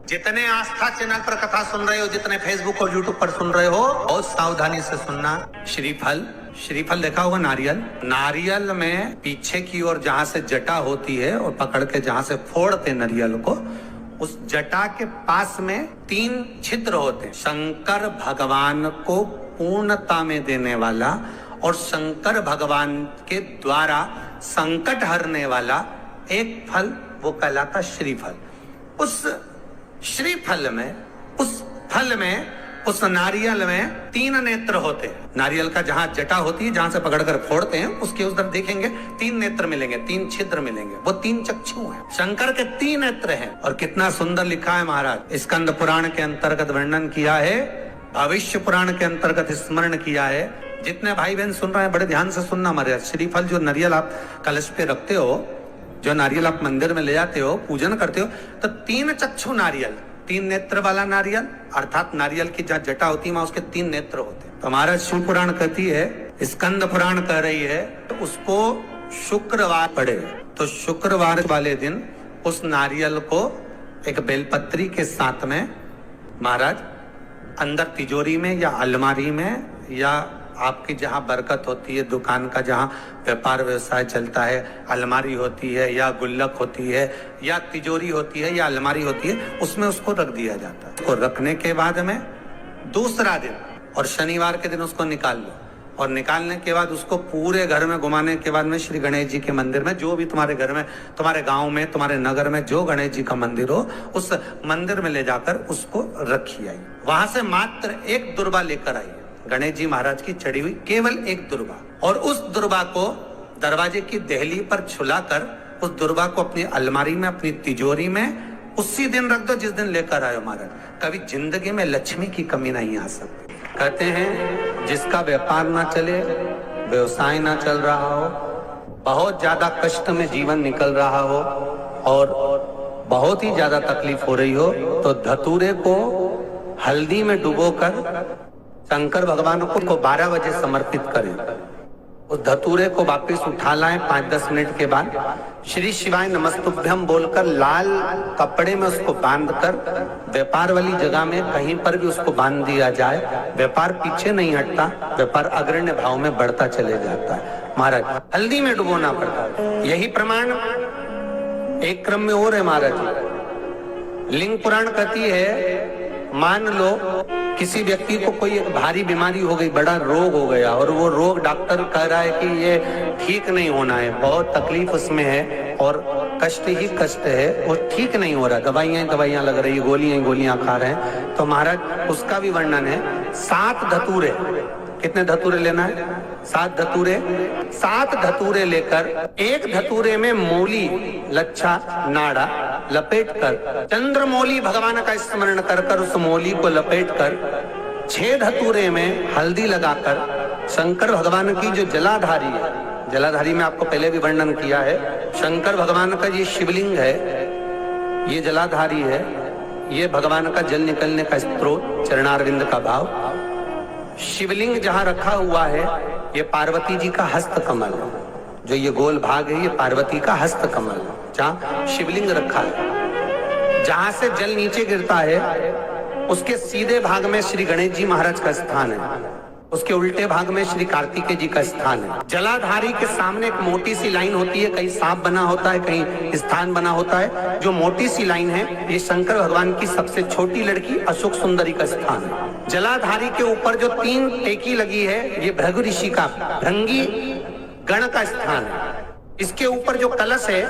जितने आस्था चैनल पर कथा सुन रहे हो, जितने फेसबुक और यूट्यूब पर सुन रहे हो, बहुत सावधानी से सुनना। श्रीफल देखा होगा, नारियल में पीछे की ओर जहां से जटा होती है और पकड़ के जहां से फोड़ते नारियल को, उस जटा के पास में 3 छिद्र होते हैं। शंकर भगवान को पूर्णता में देने वाला और शंकर भगवान के द्वारा संकट हरने वाला एक फल, वो कहलाता श्रीफल। उस श्रीफल में, उस फल में, उस नारियल में 3 नेत्र होते हैं। नारियल का जहां जटा होती है, जहां से पकड़कर फोड़ते हैं, उसके उधर देखेंगे 3 नेत्र मिलेंगे, 3 छिद्र मिलेंगे, वो 3 चक्षु हैं। शंकर के 3 नेत्र हैं। और कितना सुंदर लिखा है महाराज, स्कंद पुराण के अंतर्गत वर्णन किया है, भविष्य पुराण के अंतर्गत स्मरण किया है। जितने भाई बहन सुन रहे हैं बड़े ध्यान से सुनना महाराज। श्रीफल जो नारियल आप कलश पे रखते हो, जो नारियल आप मंदिर में ले जाते हो, पूजन करते हो, तो 3 चक्षु नारियल, 3 नेत्र वाला नारियल, अर्थात नारियल की जहाँ जटा होती है वहां उसके 3 नेत्र होते हैं। तो हमारा शिव पुराण कहती है, स्कंद पुराण कह रही है, तो उसको शुक्रवार पड़े, तो शुक्रवार वाले दिन उस नारियल को एक बेलपत्री के साथ में महाराज अंदर तिजोरी में या अलमारी में, या आपकी जहां बरकत होती है, दुकान का जहां व्यापार व्यवसाय चलता है, अलमारी होती है या गुल्लक होती है या तिजोरी होती है या अलमारी होती है, उसमें उसको रख दिया जाता है। उसको रखने के बाद में दूसरा दिन और शनिवार के दिन उसको निकाल लो, और निकालने के बाद उसको पूरे घर में घुमाने के बाद में श्री गणेश जी के मंदिर में, जो भी तुम्हारे घर में, तुम्हारे गांव में, तुम्हारे नगर में जो गणेश जी का मंदिर हो, उस मंदिर में ले जाकर उसको रखी आई। वहां से मात्र 1 दुर्बा लेकर आई, गणेश जी महाराज की चढ़ी हुई केवल 1 दुर्बा, और उस दुर्बा को दरवाजे की देहली पर छुलाकर उस दुर्बा को अपनी अलमारी में, अपनी तिजोरी में उसी दिन रख दो जिस दिन लेकर आए महाराज। कभी जिंदगी में लक्ष्मी की कमी नहीं आ सकती। कहते हैं जिसका व्यापार ना चले, व्यवसाय ना चल रहा हो, बहुत ज्यादा कष्ट में जीवन निकल रहा हो और बहुत ही ज्यादा तकलीफ हो रही हो, तो धतूरे को हल्दी में डुबोकर शंकर भगवान को 12 बजे समर्पित करें। उस धतूरे को वापस उठा लाएं 5-10 मिनट के बाद, श्री शिवाय नमस्तुभ्यम बोलकर लाल कपड़े में उसको बांधकर व्यापार वाली जगह में कहीं पर भी उसको बांध दिया जाए। व्यापार पीछे नहीं हटता, व्यापार अग्रण्य भाव में बढ़ता चले जाता है। महाराज हल्दी में डुबोना पड़ता है। यही प्रमाण एक क्रम में और है महाराज। लिंग पुराण कहती है, मान लो किसी व्यक्ति को कोई एक भारी बीमारी हो गई, बड़ा रोग हो गया, और वो रोग डॉक्टर कह रहा है कि ये ठीक नहीं होना है, बहुत तकलीफ उसमें है और कष्ट ही कष्ट है, वो ठीक नहीं हो रहा, दवाइयां लग रही है, गोलियां खा रहे हैं। तो महाराज उसका भी वर्णन है। 7 धतूरे, कितने धतूरे लेना है? 7 धतूरे। 7 धतूरे लेकर, 1 धतूरे में मूली, लच्छा, नाड़ा लपेटकर, चंद्रमौली भगवान का स्मरण कर उस मौली को लपेटकर, 6 धतूरे में हल्दी लगाकर शंकर भगवान की जो जलाधारी है, जलाधारी में आपको पहले भी वर्णन किया है, शंकर भगवान का ये शिवलिंग है, ये जलाधारी है, ये भगवान का जल निकलने का स्त्रोत, चरणारविंद का भाव। शिवलिंग जहां रखा हुआ है, ये पार्वती जी का हस्त कमल है, जो ये गोल भाग है ये पार्वती का हस्त कमल है, जहां शिवलिंग रखा है। जहां से जल नीचे गिरता है उसके सीधे भाग में श्री गणेश जी महाराज का स्थान है, उसके उल्टे भाग में श्री कार्तिकेय जी का स्थान है। जलाधारी के सामने एक मोटी सी लाइन होती है, कहीं सांप बना होता है, कहीं स्थान बना होता है। जो मोटी सी लाइन है ये शंकर भगवान की सबसे छोटी लड़की अशोक सुंदरी का स्थान है। जलाधारी के ऊपर जो 3 टेकी लगी है, ये भृगु ऋषि का, भृंगी गण का स्थान है। इसके ऊपर जो कलश है,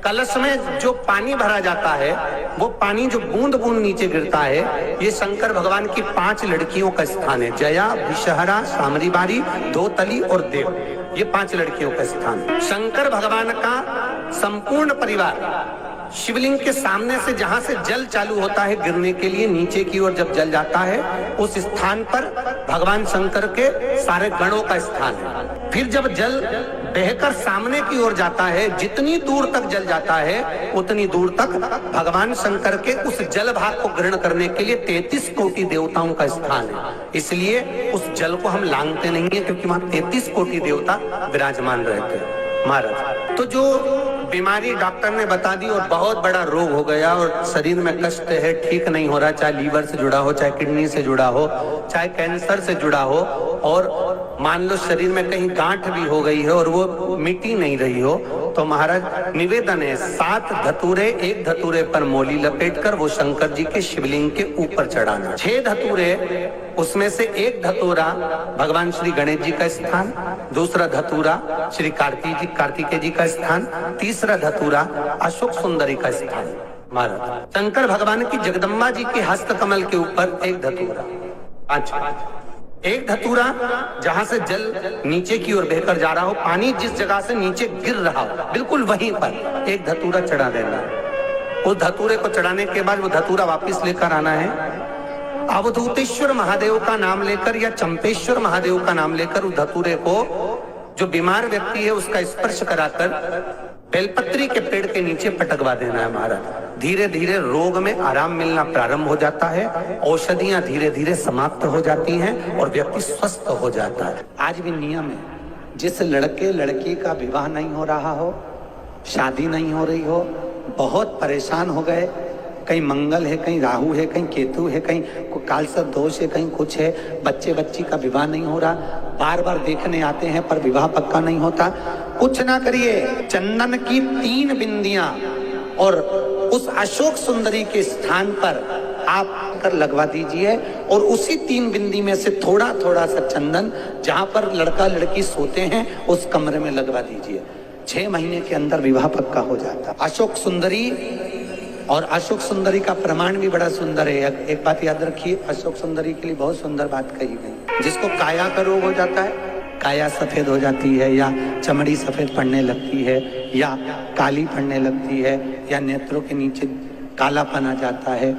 कलश में जो पानी भरा जाता है, वो पानी जो बूंद बूंद नीचे गिरता है, ये शंकर भगवान की 5 लड़कियों का स्थान है। जया, विषहरा, सामरीबारी, धोतली और देव, ये 5 लड़कियों का स्थान है। शंकर भगवान का संपूर्ण परिवार शिवलिंग के सामने से, जहां से जल चालू होता है गिरने के लिए नीचे की ओर जब जल जाता है, उस स्थान पर भगवान शंकर के सारे गणों का स्थान है। फिर जब जल बहकर सामने की ओर जाता है, जितनी दूर तक जल जाता है उतनी दूर तक भगवान शंकर के उस जल भाग को ग्रहण करने के लिए 33 कोटि देवताओं का स्थान है। इसलिए उस जल को हम लांघते नहीं है, क्योंकि वहां 33 कोटि देवता विराजमान रहते हैं महाराज। तो जो बीमारी डॉक्टर ने बता दी और बहुत बड़ा रोग हो गया और शरीर में कष्ट है, ठीक नहीं हो रहा, चाहे लीवर से जुड़ा हो, चाहे किडनी से जुड़ा हो, चाहे कैंसर से जुड़ा हो, और मान लो शरीर में कहीं गांठ भी हो गई है और वो मिटी नहीं रही हो, तो महाराज निवेदन है 7 धतूरे, एक धतूरे पर मोली लपेटकर वो शंकर जी के शिवलिंग के ऊपर चढ़ाना। 6 धतूरे, उसमें से एक धतूरा भगवान श्री गणेश जी का स्थान, दूसरा धतूरा श्री कार्तिकेय जी का स्थान, तीसरा धतूरा अशोक सुंदरी का स्थान। महाराज शंकर भगवान की जगदम्बा जी के हस्त कमल के ऊपर एक धतूरा। अच्छा, एक धतूरा जहां से जल नीचे की ओर बहकर जा रहा हो, पानी जिस जगह से नीचे गिर रहा हो बिल्कुल वहीं पर एक धतूरा चढ़ा देना। उस धतूरे को चढ़ाने के बाद वो धतूरा वापस लेकर आना है, अवधूतेश्वर महादेव का नाम लेकर या चंपेश्वर महादेव का नाम लेकर उस धतूरे को जो बीमार व्यक्ति है उसका स्पर्श कराकर बेलपत्री के पेड़ के नीचे पटकवा देना है। महाराज धीरे धीरे रोग में आराम मिलना प्रारंभ हो जाता है, औषधियां धीरे धीरे समाप्त हो जाती हैं और व्यक्ति स्वस्थ हो जाता है। आज भी नियम है, जिस लड़के लड़की का विवाह नहीं हो रहा हो, शादी नहीं हो रही हो, बहुत परेशान हो गए, कहीं मंगल है, कहीं राहु है, कहीं केतु है, कहीं कालसर्प दोष है, कहीं कुछ है, बच्चे बच्ची का विवाह नहीं हो रहा, बार बार देखने आते हैं पर विवाह पक्का नहीं होता, कुछ ना करिए, चंदन की 3 बिंदियां और उस अशोक सुंदरी के स्थान पर आप कर लगवा दीजिए और उसी 3 बिंदी में से थोड़ा थोड़ा सा चंदन जहां पर लड़का लड़की सोते हैं उस कमरे में लगवा दीजिए। 6 महीने के अंदर विवाह पक्का हो जाता। अशोक सुंदरी, और अशोक सुंदरी का प्रमाण भी बड़ा सुंदर है। एक बात याद रखिए, अशोक सुंदरी के लिए बहुत सुंदर बात कही गई। जिसको काया का रोग हो जाता है, काया सफेद हो जाती है या चमड़ी सफेद पड़ने लगती है या काली पड़ने लगती है या नेत्रों के नीचे कालापन आ जाता है,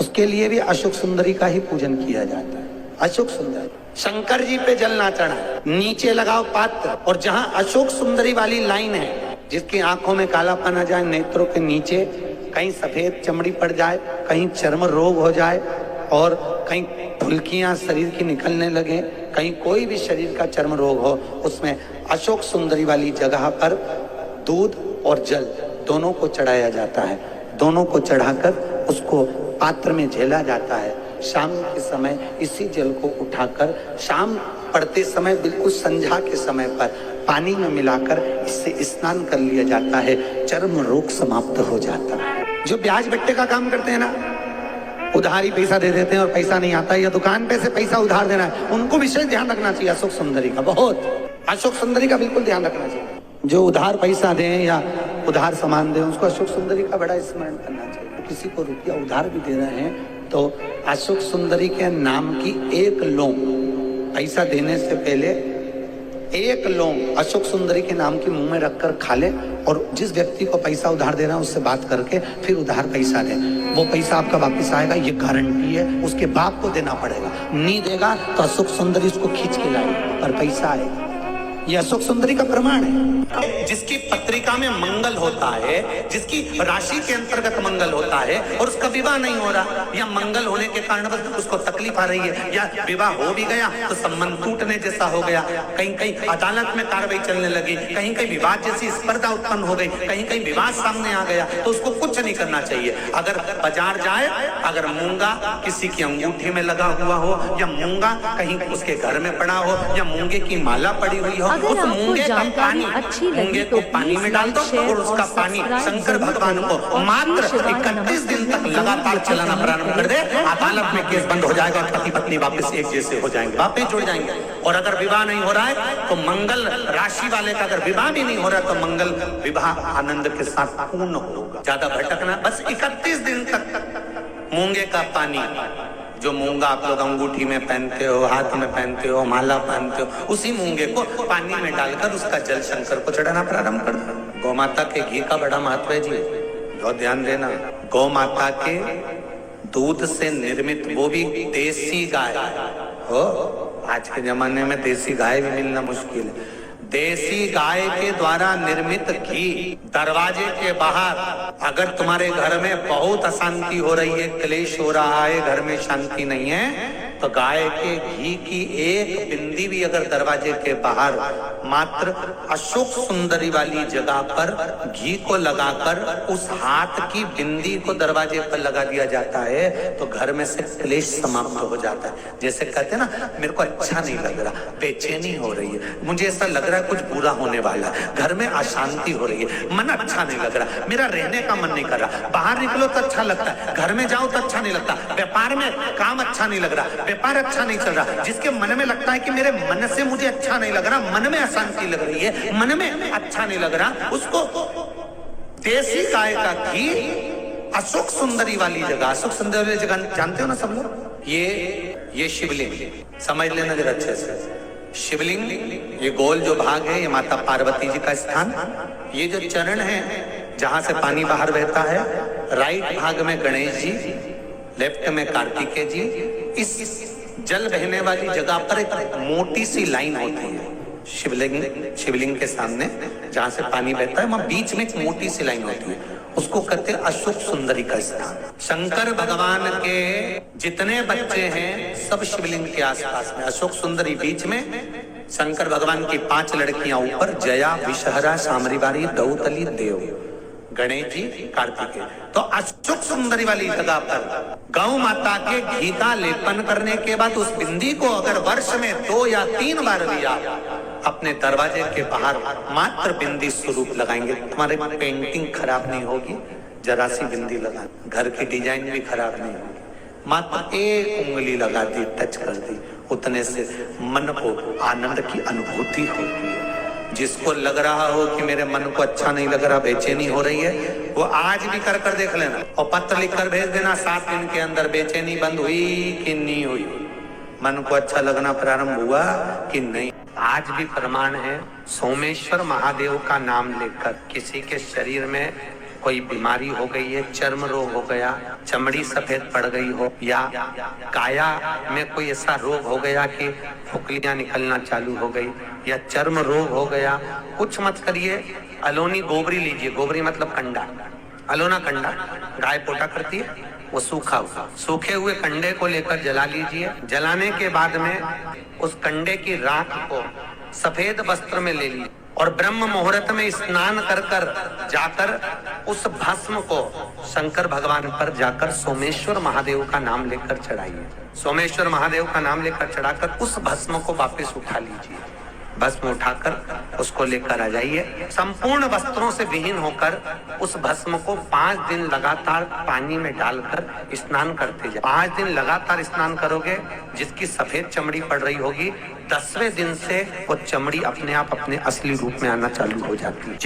उसके लिए भी अशोक सुंदरी का ही पूजन किया जाता है। अशोक सुंदरी, शंकर जी पे जल ना चढ़ा, नीचे लगाओ पात्र, और जहां अशोक सुंदरी वाली लाइन है, जिसकी आंखों में कालापन आ जाए, नेत्रों के नीचे कहीं सफेद चमड़ी पड़ जाए, कहीं चर्म रोग हो जाए और कहीं फुल्कियां शरीर की निकलने लगे, कहीं कोई भी शरीर का चर्म रोग हो, उसमें अशोक सुंदरी वाली जगह पर दूध और जल दोनों को चढ़ाया जाता है। दोनों को चढ़ाकर उसको पात्र में झेला जाता है। शाम के समय इसी जल को उठाकर शाम पड़ते समय बिल्कुल संध्या के समय पर पानी में मिलाकर इससे स्नान कर लिया जाता है, चर्म रोग समाप्त हो जाता है। जो ब्याज बट्टे का काम करते हैं ना, उधारी पैसा दे देते हैं और पैसा नहीं आता, या दुकान पे से पैसा उधार देना है, उनको विशेष ध्यान रखना चाहिए अशोक सुंदरी का, बहुत अशोक सुंदरी का बिल्कुल ध्यान रखना चाहिए। जो उधार पैसा दें या उधार सामान दें, उसको अशोक सुंदरी का बड़ा स्मरण करना चाहिए। तो किसी को रुपया उधार भी दे रहे हैं तो अशोक सुंदरी के नाम की 1 लौंग, पैसा देने से पहले 1 लौंग अशोक सुंदरी के नाम की मुंह में रखकर खा ले, और जिस व्यक्ति को पैसा उधार देना है उससे बात करके फिर उधार पैसा दे, वो पैसा आपका वापस आएगा, ये गारंटी है। उसके बाप को देना पड़ेगा, नहीं देगा तो अशोक सुंदरी उसको खींच के लाएगी पर पैसा आएगा। ये अशोक सुंदरी का प्रमाण है। जिसकी पत्रिका में मंगल होता है, जिसकी राशि के अंतर्गत मंगल होता है और उसका विवाह नहीं हो रहा, या मंगल होने के कारण उसको तकलीफ आ रही है, या विवाह हो भी गया तो संबंध टूटने जैसा हो गया, कहीं कहीं अदालत में कार्रवाई चलने लगी, कहीं कहीं विवाद जैसी स्पर्धा उत्पन्न हो गई, कहीं कहीं विवाद सामने आ गया, तो उसको कुछ नहीं करना चाहिए। अगर बाजार जाए, अगर मूंगा किसी की अंगूठी में लगा हुआ हो, या मूंगा कहीं उसके घर में पड़ा हो, या मूंगे की माला पड़ी हुई हो, उस मूंगे का पानी, मूंगे को पानी में डाल दो और उसका पानी शंकर भगवान को मात्र 31 दिन तक लगातार चलाना प्रारंभ कर दे, अदालत में केस बंद हो जाएगा, पति पत्नी वापस एक जैसे हो जाएंगे, वापस जुड़ जाएंगे। और अगर विवाह नहीं हो रहा है तो मंगल राशि वाले का अगर विवाह भी नहीं हो रहा तो मंगल विवाह आनंद के साथ पूर्ण होगा। ज्यादा भटकना, बस 31 दिन तक मूंगे का पानी, जो मूंगा आप लोग अंगूठी में पहनते हो, हाथ में पहनते हो, माला पहनते हो, उसी मूंगे को पानी में डालकर उसका जल शंकर को चढ़ाना प्रारंभ कर दो। गौ माता के घी का बड़ा महत्व है जी, बहुत ध्यान देना। गौ माता के दूध से निर्मित, वो भी देसी गाय हो, आज के जमाने में देसी गाय भी मिलना मुश्किल है, देसी गाय के द्वारा निर्मित घी दरवाजे के बाहर, अगर तुम्हारे घर में बहुत अशांति हो रही है, क्लेश हो रहा है, घर में शांति नहीं है, तो गाय के घी की एक बिंदी भी अगर दरवाजे के बाहर मात्र अशोक सुंदरी वाली जगह पर घी को लगाकर उस हाथ की बिंदी को दरवाजे पर लगा दिया जाता है तो घर में से क्लेश समाप्त हो जाता है। जैसे कहते हैं ना, मेरे को अच्छा नहीं लग रहा, बेचैनी हो रही है, मुझे ऐसा लग रहा है कुछ बुरा होने वाला है, घर में अशांति हो रही है, मन अच्छा नहीं लग रहा, मेरा रहने का मन नहीं कर रहा, बाहर निकलो तो अच्छा लगता है, घर में जाओ तो अच्छा नहीं लगता, व्यापार में काम अच्छा नहीं लग रहा, व्यापार अच्छा नहीं चल रहा। जिसके मन में लगता है कि मेरे मन से मुझे अच्छा नहीं लग रहा, मन में अशांति लग रही है, मन में अच्छा नहीं लग रहा, उसको देसी गाय का घी अशोक सुंदरी वाली जगह, अशोक सुंदरी वाली जगह जानते हो ना सब लोग, ये शिवलिंग समझ लेना जरा अच्छे से। शिवलिंग, ये गोल जो भाग है, ये माता पार्वती जी का स्थान, ये जो चरण है जहां से पानी बाहर बहता है, राइट भाग में गणेश जी, लेफ्ट में कार्तिकेय जी। इस जल बहने वाली जगह पर एक मोटी सी लाइन होती है शिवलिंग के सामने जहां से पानी बहता है, वहां बीच में एक मोटी सी लाइन होती है, उसको कहते हैं अशोक सुंदरी का स्थान। शंकर भगवान के जितने बच्चे हैं सब शिवलिंग के आसपास में, अशोक सुंदरी बीच में, शंकर भगवान की 5 लड़कियां ऊपर, जया, विषहरा, सामरीवारी, दौतली, देव, गणेश जी, कार्तिकेय। तो अशोक सुंदरी वाली जगह पर गौ माता के घी का लेपन करने के बाद उस बिंदी को अगर वर्ष में 2 या 3 बार भी आप अपने दरवाजे के बाहर मात्र बिंदी स्वरूप लगाएंगे, तुम्हारी पेंटिंग खराब नहीं होगी, जरा सी बिंदी लगा, घर की डिजाइन भी खराब नहीं होगी, मात्र एक उंगली लगा दी, टच कर दी, उतने से मन को आनंद की अनुभूति होगी। जिसको लग रहा हो कि मेरे मन को अच्छा नहीं लग रहा, बेचैनी हो रही है, वो आज भी कर देख लेना और पत्र लिखकर भेज देना 7 दिन के अंदर, बेचैनी बंद हुई कि नहीं हुई, मन को अच्छा लगना प्रारंभ हुआ कि नहीं। आज भी प्रमाण है, सोमेश्वर महादेव का नाम लेकर किसी के शरीर में कोई बीमारी हो गई है, चर्म रोग हो गया, चमड़ी सफेद पड़ गई हो, या काया में कोई ऐसा रोग हो गया कि फुकलियां निकलना चालू हो गई, या चर्म रोग हो गया, कुछ मत करिए, अलोनी गोबरी लीजिए, गोबरी मतलब कंडा, अलोना कंडा गाय पोटा करती है, वो सूखा हुआ, सूखे हुए कंडे को लेकर जला लीजिए। जलाने के बाद में उस कंडे की राख को सफेद वस्त्र में ले लीजिए और ब्रह्म मुहूर्त में स्नान कर जाकर उस भस्म को शंकर भगवान पर जाकर सोमेश्वर महादेव का नाम लेकर चढ़ाइए। सोमेश्वर महादेव का नाम लेकर चढ़ाकर उस भस्म को वापस उठा लीजिए, भस्म उठाकर उसको लेकर आ जाइए। संपूर्ण वस्त्रों से विहीन होकर उस भस्म को 5 दिन लगातार पानी में डालकर स्नान करते जाए। 5 दिन लगातार स्नान करोगे, जिसकी सफेद चमड़ी पड़ रही होगी, 10वें दिन से वो चमड़ी अपने आप अपने असली रूप में आना चालू हो जाती है।